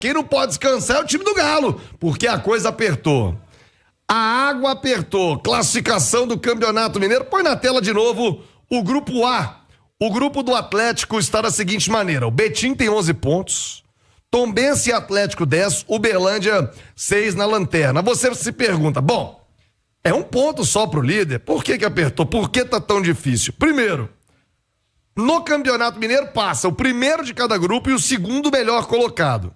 Quem não pode descansar é o time do Galo, porque a coisa apertou. A água apertou. Classificação do Campeonato Mineiro. Põe na tela de novo o grupo A. O grupo do Atlético está da seguinte maneira: o Betim tem 11 pontos, Tombense e Atlético 10, Uberlândia 6 na lanterna. Você se pergunta, bom, é um ponto só pro líder, por que apertou? Por que tá tão difícil? Primeiro, no Campeonato Mineiro passa o primeiro de cada grupo e o segundo melhor colocado.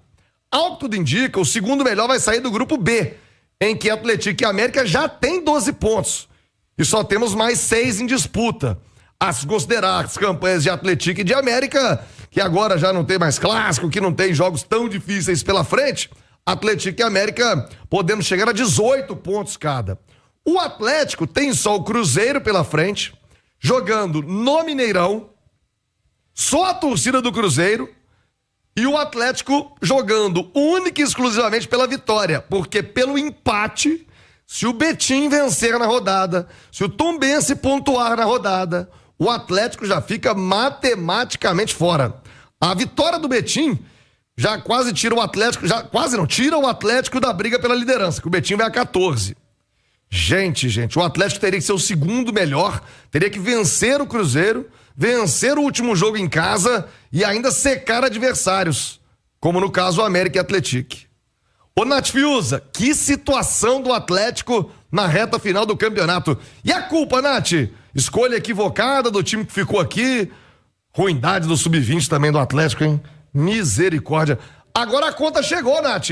Ao que tudo indica, o segundo melhor vai sair do grupo B, em que Atlético e América já tem 12 pontos. E só temos mais 6 em disputa. A se considerar as campanhas de Atlético e de América, que agora já não tem mais clássico, que não tem jogos tão difíceis pela frente, Atlético e América podendo chegar a 18 pontos cada. O Atlético tem só o Cruzeiro pela frente, jogando no Mineirão, só a torcida do Cruzeiro, e o Atlético jogando única e exclusivamente pela vitória, porque pelo empate, se o Betim vencer na rodada, se o Tombense pontuar na rodada, o Atlético já fica matematicamente fora. A vitória do Betim já quase tira o Atlético, já quase não, tira o Atlético da briga pela liderança, que o Betim vai a 14. Gente, o Atlético teria que ser o segundo melhor, teria que vencer o Cruzeiro, vencer o último jogo em casa e ainda secar adversários, como no caso o América e Atlético. Ô Nath Fiuza, que situação do Atlético na reta final do campeonato. E a culpa, Nath? Escolha equivocada do time que ficou aqui, ruindade do sub-20 também do Atlético, hein? Misericórdia. Agora a conta chegou, Nath.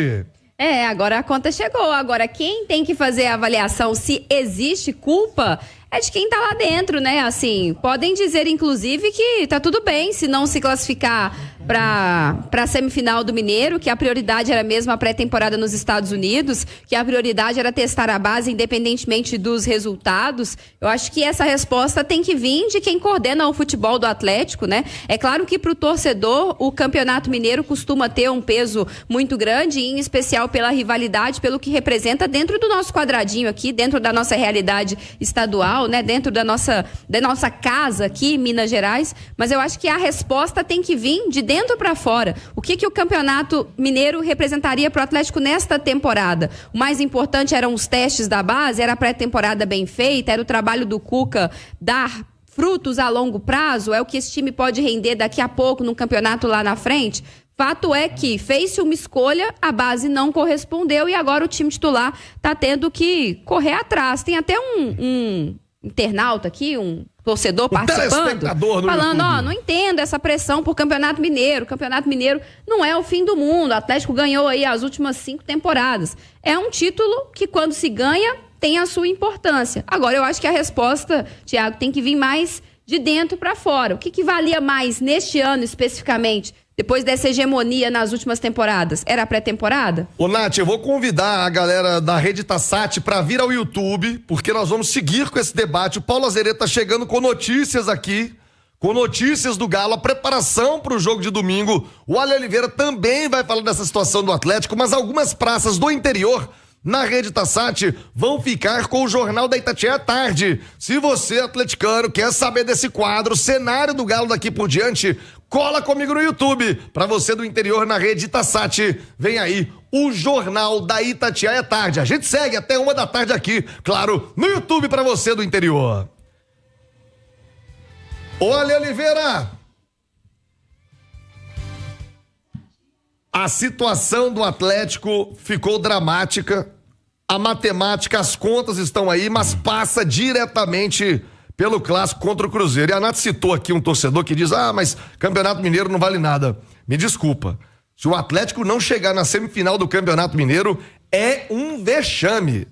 Agora a conta chegou. Agora quem tem que fazer a avaliação se existe culpa é de quem tá lá dentro, né? Assim, podem dizer, inclusive, que tá tudo bem se não se classificar pra semifinal do Mineiro, que a prioridade era mesmo a pré-temporada nos Estados Unidos, que a prioridade era testar a base independentemente dos resultados. Eu acho que essa resposta tem que vir de quem coordena o futebol do Atlético, né? É claro que pro torcedor, o Campeonato Mineiro costuma ter um peso muito grande, em especial pela rivalidade, pelo que representa dentro do nosso quadradinho aqui, dentro da nossa realidade estadual, né, dentro da nossa casa aqui, Minas Gerais, mas eu acho que a resposta tem que vir de dentro para fora. O que o Campeonato Mineiro representaria para o Atlético nesta temporada? O mais importante eram os testes da base, era a pré-temporada bem feita, era o trabalho do Cuca dar frutos a longo prazo, é o que esse time pode render daqui a pouco no campeonato lá na frente. Fato é que fez-se uma escolha, a base não correspondeu e agora o time titular está tendo que correr atrás. Tem até um internauta aqui, um torcedor participando, falando, não entendo essa pressão por Campeonato Mineiro. Campeonato Mineiro não é o fim do mundo. O Atlético ganhou aí as últimas 5 temporadas. É um título que quando se ganha tem a sua importância. Agora eu acho que a resposta, Thiago, tem que vir mais de dentro para fora. O que valia mais neste ano especificamente? Depois dessa hegemonia nas últimas temporadas, era a pré-temporada? Ô Nath, eu vou convidar a galera da Rede Tassat para vir ao YouTube, porque nós vamos seguir com esse debate. O Paulo Azeredo tá chegando com notícias aqui, com notícias do Galo, a preparação para o jogo de domingo. O Ale Oliveira também vai falar dessa situação do Atlético, mas algumas praças do interior na Rede Tassat vão ficar com o Jornal da Itatiaia à tarde. Se você, atleticano, quer saber desse quadro, cenário do Galo daqui por diante, cola comigo no YouTube. Para você do interior na Rede Tassat, vem aí o Jornal da Itatiaia à tarde. A gente segue até 1h da aqui, claro, no YouTube para você do interior. Olha, Oliveira, a situação do Atlético ficou dramática, a matemática, as contas estão aí, mas passa diretamente pelo clássico contra o Cruzeiro. E a Nath citou aqui um torcedor que diz, mas Campeonato Mineiro não vale nada. Me desculpa, se o Atlético não chegar na semifinal do Campeonato Mineiro, é um vexame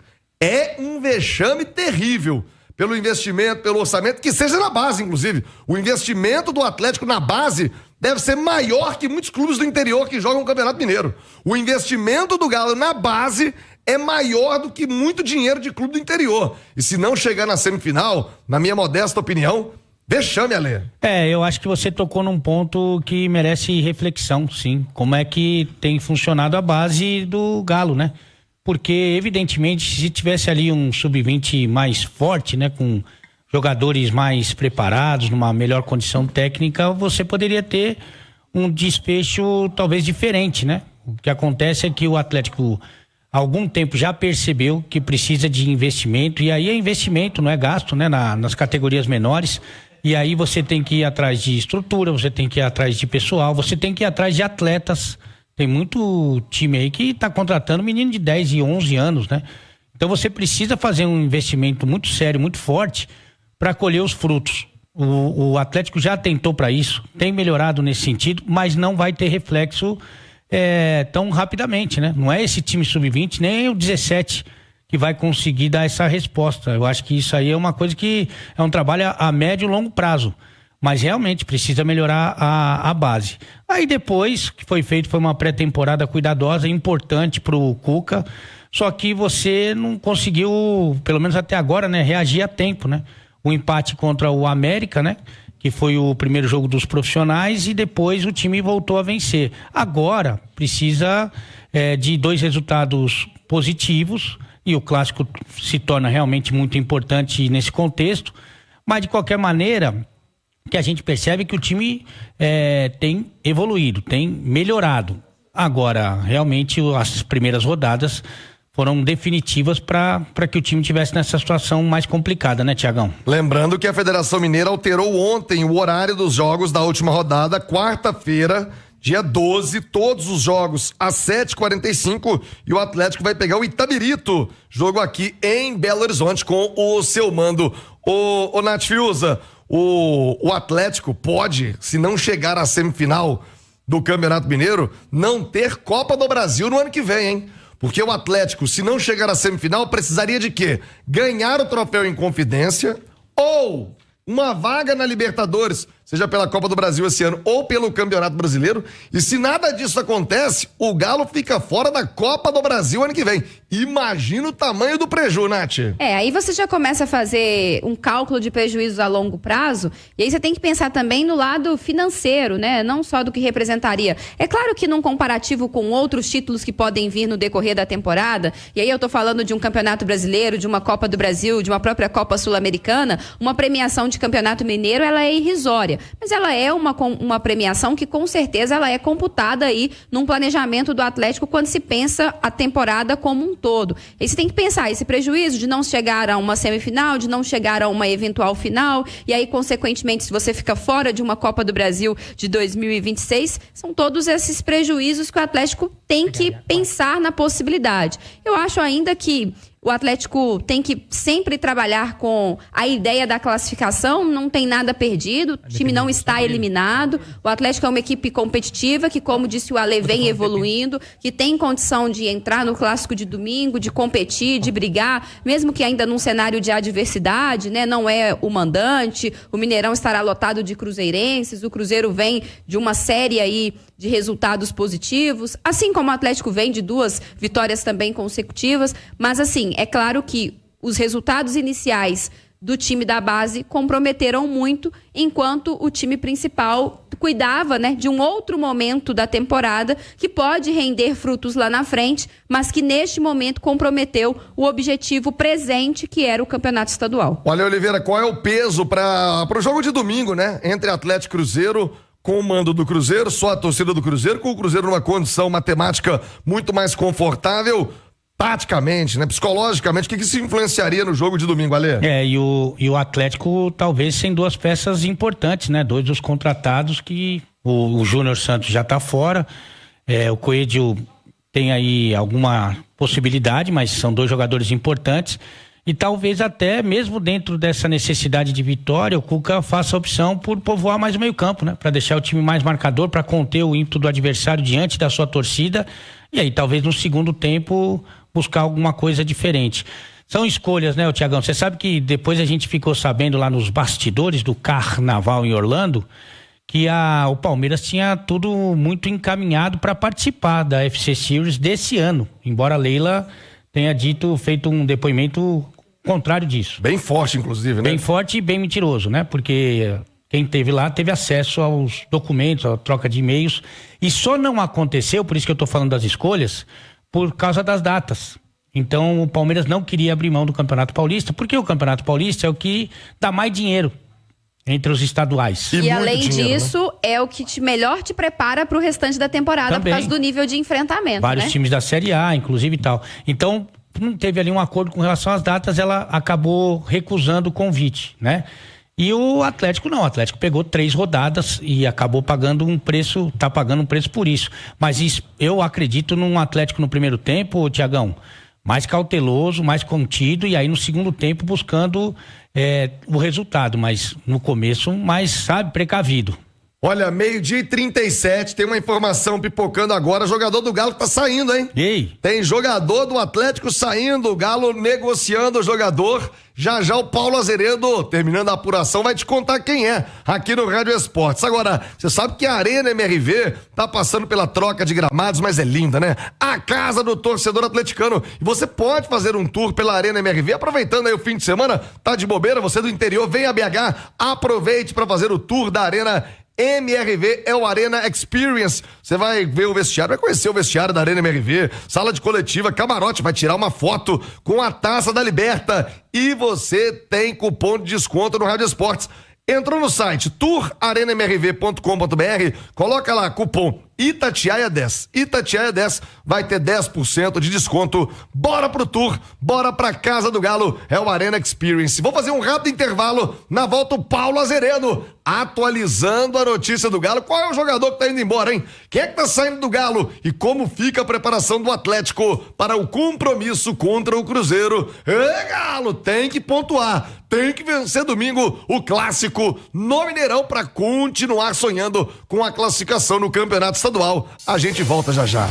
terrível. Pelo investimento, pelo orçamento, que seja na base, inclusive. O investimento do Atlético na base deve ser maior que muitos clubes do interior que jogam o Campeonato Mineiro. O investimento do Galo na base é maior do que muito dinheiro de clube do interior. E se não chegar na semifinal, na minha modesta opinião, vexame, Alê. Eu acho que você tocou num ponto que merece reflexão, sim. Como é que tem funcionado a base do Galo, né? Porque, evidentemente, se tivesse ali um sub-20 mais forte, né, com jogadores mais preparados, numa melhor condição técnica, você poderia ter um desfecho talvez diferente, né? O que acontece é que o Atlético há algum tempo já percebeu que precisa de investimento, e aí é investimento, não é gasto, né? Nas categorias menores, e aí você tem que ir atrás de estrutura, você tem que ir atrás de pessoal, você tem que ir atrás de atletas. Tem muito time aí que está contratando menino de 10 e 11 anos, né? Então você precisa fazer um investimento muito sério, muito forte, para colher os frutos. O Atlético já tentou para isso, tem melhorado nesse sentido, mas não vai ter reflexo tão rapidamente, né? Não é esse time sub-20, nem o 17 que vai conseguir dar essa resposta. Eu acho que isso aí é uma coisa que é um trabalho a médio e longo prazo. Mas realmente precisa melhorar a base. Aí depois que foi feito, foi uma pré-temporada cuidadosa, importante pro Cuca, só que você não conseguiu, pelo menos até agora, né, reagir a tempo, né? O empate contra o América, né? Que foi o primeiro jogo dos profissionais, e depois o time voltou a vencer. Agora precisa de 2 resultados positivos, e o clássico se torna realmente muito importante nesse contexto, mas de qualquer maneira, que a gente percebe que o time tem evoluído, tem melhorado. Agora, realmente, as primeiras rodadas foram definitivas para que o time tivesse nessa situação mais complicada, né, Tiagão? Lembrando que a Federação Mineira alterou ontem o horário dos jogos da última rodada, quarta-feira, dia 12, todos os jogos às 7h45, e o Atlético vai pegar o Itabirito, jogo aqui em Belo Horizonte com o seu mando. Ô Nath Fiuza, o Atlético pode, se não chegar à semifinal do Campeonato Mineiro, não ter Copa do Brasil no ano que vem, hein? Porque o Atlético, se não chegar à semifinal, precisaria de quê? Ganhar o troféu em Confidência ou uma vaga na Libertadores, seja pela Copa do Brasil esse ano ou pelo Campeonato Brasileiro. E se nada disso acontece, o Galo fica fora da Copa do Brasil ano que vem. Imagina o tamanho do prejuízo, Nath. Aí você já começa a fazer um cálculo de prejuízos a longo prazo, e aí você tem que pensar também no lado financeiro, né? Não só do que representaria. É claro que num comparativo com outros títulos que podem vir no decorrer da temporada, e aí eu tô falando de um Campeonato Brasileiro, de uma Copa do Brasil, de uma própria Copa Sul-Americana, uma premiação de Campeonato Mineiro, ela é irrisória. Mas ela é uma premiação que com certeza ela é computada aí num planejamento do Atlético quando se pensa a temporada como um todo. E você tem que pensar esse prejuízo de não chegar a uma semifinal, de não chegar a uma eventual final, e aí consequentemente se você fica fora de uma Copa do Brasil de 2026, são todos esses prejuízos que o Atlético tem que pensar na possibilidade. Eu acho ainda que o Atlético tem que sempre trabalhar com a ideia da classificação, não tem nada perdido, o time não está eliminado. O Atlético é uma equipe competitiva que, como disse o Ale, vem evoluindo, que tem condição de entrar no clássico de domingo, de competir, de brigar, mesmo que ainda num cenário de adversidade, né? Não é o mandante, o Mineirão estará lotado de cruzeirenses, o Cruzeiro vem de uma série aí de resultados positivos, assim como o Atlético vem de 2 vitórias também consecutivas, mas assim, é claro que os resultados iniciais do time da base comprometeram muito, enquanto o time principal cuidava, né, de um outro momento da temporada que pode render frutos lá na frente, mas que neste momento comprometeu o objetivo presente, que era o campeonato estadual. Olha, Oliveira, qual é o peso para o jogo de domingo, né, entre Atlético e Cruzeiro? Com o mando do Cruzeiro, só a torcida do Cruzeiro, com o Cruzeiro numa condição matemática muito mais confortável, taticamente, né, psicologicamente, o que se influenciaria no jogo de domingo, Ale? E o Atlético talvez sem 2 peças importantes, né, 2 dos contratados, que o Júnior Santos já tá fora, o Coelho tem aí alguma possibilidade, mas são 2 jogadores importantes. E talvez até mesmo dentro dessa necessidade de vitória, o Cuca faça a opção por povoar mais o meio-campo, né? Para deixar o time mais marcador, para conter o ímpeto do adversário diante da sua torcida. E aí talvez no segundo tempo buscar alguma coisa diferente. São escolhas, né, Tiagão? Você sabe que depois a gente ficou sabendo lá nos bastidores do Carnaval em Orlando que o Palmeiras tinha tudo muito encaminhado para participar da FC Series desse ano, embora a Leila tenha feito um depoimento contrário disso. Bem forte, inclusive, né? Bem forte e bem mentiroso, né? Porque quem esteve lá teve acesso aos documentos, à troca de e-mails, e só não aconteceu, por isso que eu estou falando das escolhas, por causa das datas. Então o Palmeiras não queria abrir mão do Campeonato Paulista, porque o Campeonato Paulista é o que dá mais dinheiro. entre os estaduais. E além dinheiro, disso, né? é o que melhor te prepara pro restante da temporada Também. por causa do nível de enfrentamento, Vários né? times da Série A, inclusive e tal. Então, não teve ali um acordo com relação às datas, ela acabou recusando o convite, né? E o Atlético não, o Atlético pegou 3 rodadas e acabou pagando um preço, tá pagando um preço por isso. Mas isso, eu acredito num Atlético no primeiro tempo, Tiagão, mais cauteloso, mais contido, e aí no segundo tempo buscando o resultado, mas no começo mais, sabe, precavido. Olha, 12h37, tem uma informação pipocando agora, jogador do Galo que tá saindo, hein? Ei! Tem jogador do Atlético saindo, o Galo negociando o jogador. Já já o Paulo Azeredo, terminando a apuração, vai te contar quem é aqui no Rádio Esportes. Agora, você sabe que a Arena MRV tá passando pela troca de gramados, mas é linda, né? A casa do torcedor atleticano. E você pode fazer um tour pela Arena MRV, aproveitando aí o fim de semana, tá de bobeira, você do interior, vem a BH, aproveite para fazer o tour da Arena MRV, é o Arena Experience. Você vai ver o vestiário, vai conhecer o vestiário da Arena MRV, sala de coletiva, camarote, vai tirar uma foto com a Taça da Liberta e você tem cupom de desconto no Rádio Esportes. Entrou no site tourarenamrv.com.br, coloca lá cupom Itatiaia10. Itatiaia10 vai ter 10% de desconto. Bora pro tour, bora pra casa do Galo, é o Arena Experience. Vou fazer um rápido intervalo, na volta o Paulo Azeredo, atualizando a notícia do Galo. Qual é o jogador que tá indo embora, hein? Quem é que tá saindo do Galo? E como fica a preparação do Atlético para o compromisso contra o Cruzeiro? Galo, tem que pontuar, tem que vencer domingo o clássico no Mineirão para continuar sonhando com a classificação no Campeonato Estadual. A gente volta já já.